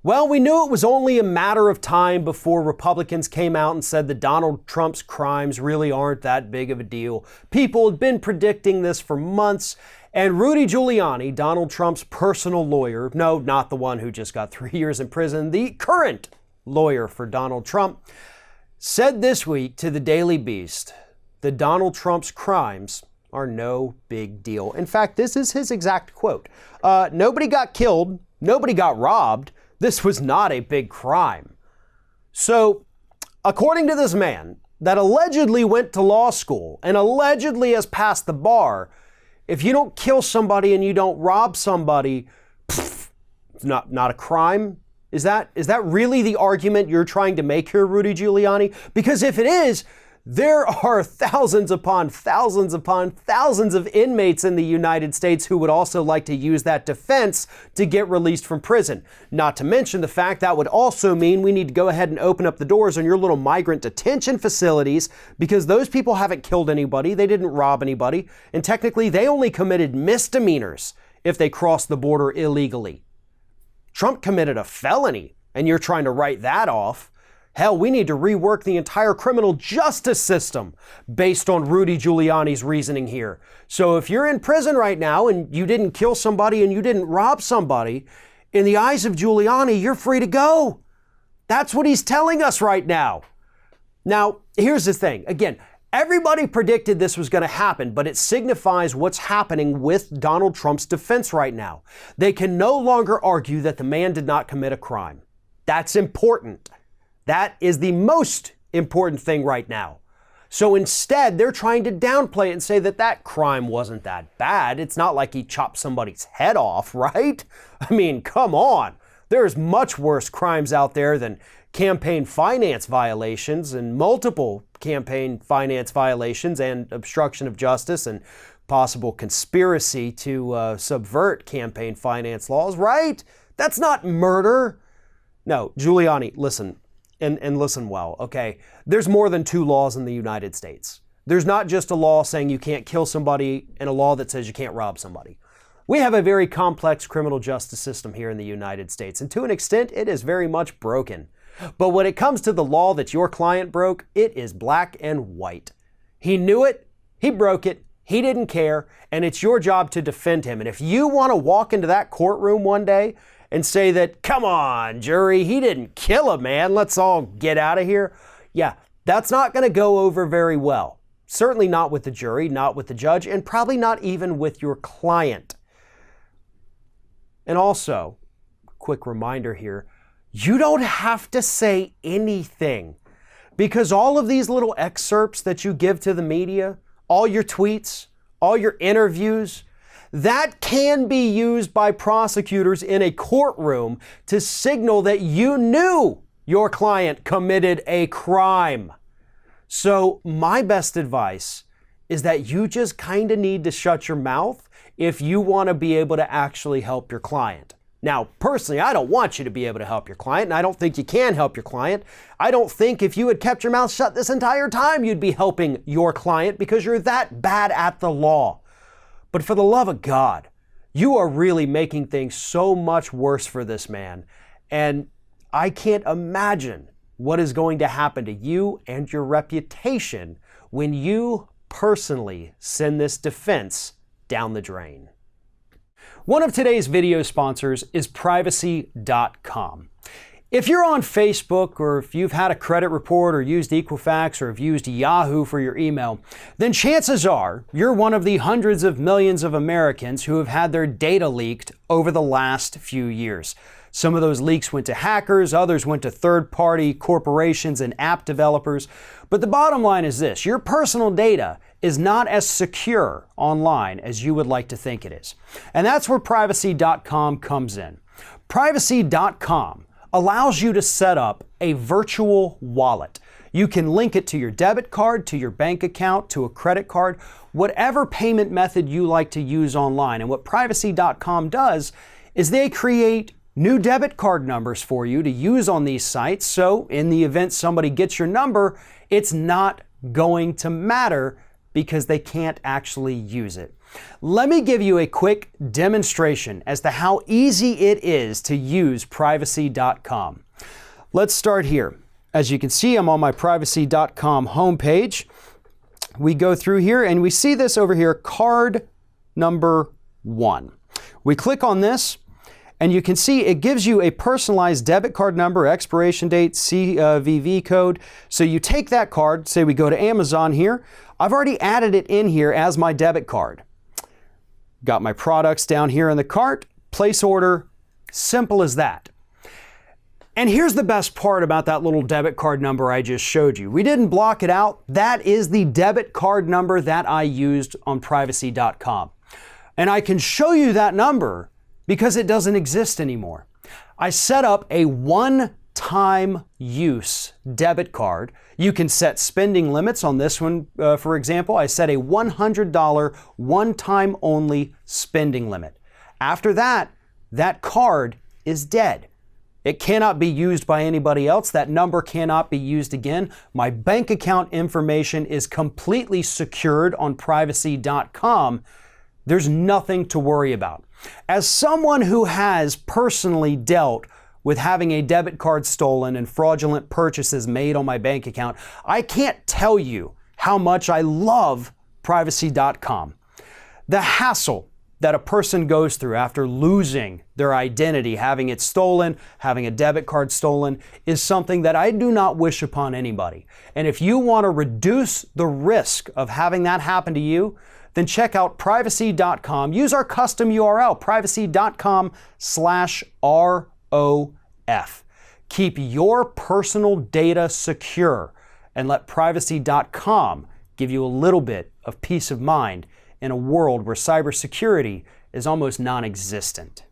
Well, we knew it was only a matter of time before Republicans came out and said that Donald Trump's crimes really aren't that big of a deal. People had been predicting this for months, and Rudy Giuliani, Donald Trump's personal lawyer, no, not the one who just got 3 years in prison, the current lawyer for Donald Trump, said this week to the Daily Beast that Donald Trump's crimes are no big deal. In fact, this is his exact quote. Nobody got killed, nobody got robbed. This was not a big crime. So, according to this man that allegedly went to law school and allegedly has passed the bar, if you don't kill somebody and you don't rob somebody, it's not a crime. Is that really the argument you're trying to make here, Rudy Giuliani? Because if it is, there are thousands upon thousands of inmates in the United States who would also like to use that defense to get released from prison. Not to mention the fact that would also mean we need to go ahead and open up the doors on your little migrant detention facilities, because those people haven't killed anybody, they didn't rob anybody, and technically they only committed misdemeanors if they crossed the border illegally. Trump committed a felony, and you're trying to write that off. Hell, we need to rework the entire criminal justice system based on Rudy Giuliani's reasoning here. So if you're in prison right now and you didn't kill somebody and you didn't rob somebody, in the eyes of Giuliani, you're free to go. That's what he's telling us right now. Now, here's the thing. Again, everybody predicted this was going to happen, but it signifies what's happening with Donald Trump's defense right now. They can no longer argue that the man did not commit a crime. That's important. That is the most important thing right now. So instead, they're trying to downplay it and say that that crime wasn't that bad. It's not like he chopped somebody's head off, right? I mean, come on. There's much worse crimes out there than campaign finance violations and multiple campaign finance violations and obstruction of justice and possible conspiracy to subvert campaign finance laws, right? That's not murder. No, Giuliani, listen. And listen well, okay? There's more than 2 laws in the United States. There's not just a law saying you can't kill somebody and a law that says you can't rob somebody. We have a very complex criminal justice system here in the United States, and to an extent, it is very much broken. But when it comes to the law that your client broke, it is black and white. He knew it, he broke it, he didn't care, and it's your job to defend him. And if you want to walk into that courtroom one day and say that, come on, jury, he didn't kill a man, let's all get out of here. Yeah, that's not going to go over very well. Certainly not with the jury, not with the judge, and probably not even with your client. And also, quick reminder here, you don't have to say anything, because all of these little excerpts that you give to the media, all your tweets, all your interviews, that can be used by prosecutors in a courtroom to signal that you knew your client committed a crime. So my best advice is that you just kind of need to shut your mouth if you want to be able to actually help your client. Now, personally, I don't want you to be able to help your client, and I don't think you can help your client. I don't think if you had kept your mouth shut this entire time, you'd be helping your client, because you're that bad at the law. But for the love of God, you are really making things so much worse for this man. And I can't imagine what is going to happen to you and your reputation when you personally send this defense down the drain. One of today's video sponsors is Privacy.com. If you're on Facebook, or if you've had a credit report or used Equifax or have used Yahoo for your email, then chances are you're one of the hundreds of millions of Americans who have had their data leaked over the last few years. Some of those leaks went to hackers, others went to third-party corporations and app developers. But the bottom line is this: your personal data is not as secure online as you would like to think it is. And that's where Privacy.com comes in. Privacy.com allows you to set up a virtual wallet. You can link it to your debit card, to your bank account, to a credit card, whatever payment method you like to use online. And what Privacy.com does is they create new debit card numbers for you to use on these sites. So in the event somebody gets your number, it's not going to matter because they can't actually use it. Let me give you a quick demonstration as to how easy it is to use Privacy.com. Let's start here. As you can see, I'm on my Privacy.com homepage. We go through here and we see this over here, card number 1. We click on this and you can see it gives you a personalized debit card number, expiration date, CVV code. So you take that card, say we go to Amazon here. I've already added it in here as my debit card. Got my products down here in the cart, place order, simple as that. And here's the best part about that little debit card number I just showed you. We didn't block it out. That is the debit card number that I used on Privacy.com. And I can show you that number because it doesn't exist anymore. I set up a one-time use debit card. You can set spending limits on this one. For example, I set a $100 one-time only spending limit. After that, that card is dead. It cannot be used by anybody else. That number cannot be used again. My bank account information is completely secured on Privacy.com. There's nothing to worry about. As someone who has personally dealt with having a debit card stolen and fraudulent purchases made on my bank account, I can't tell you how much I love Privacy.com. The hassle that a person goes through after losing their identity, having it stolen, having a debit card stolen, is something that I do not wish upon anybody. And if you want to reduce the risk of having that happen to you, then check out Privacy.com. Use our custom URL, Privacy.com/ROF. Keep your personal data secure and let Privacy.com give you a little bit of peace of mind in a world where cybersecurity is almost non-existent.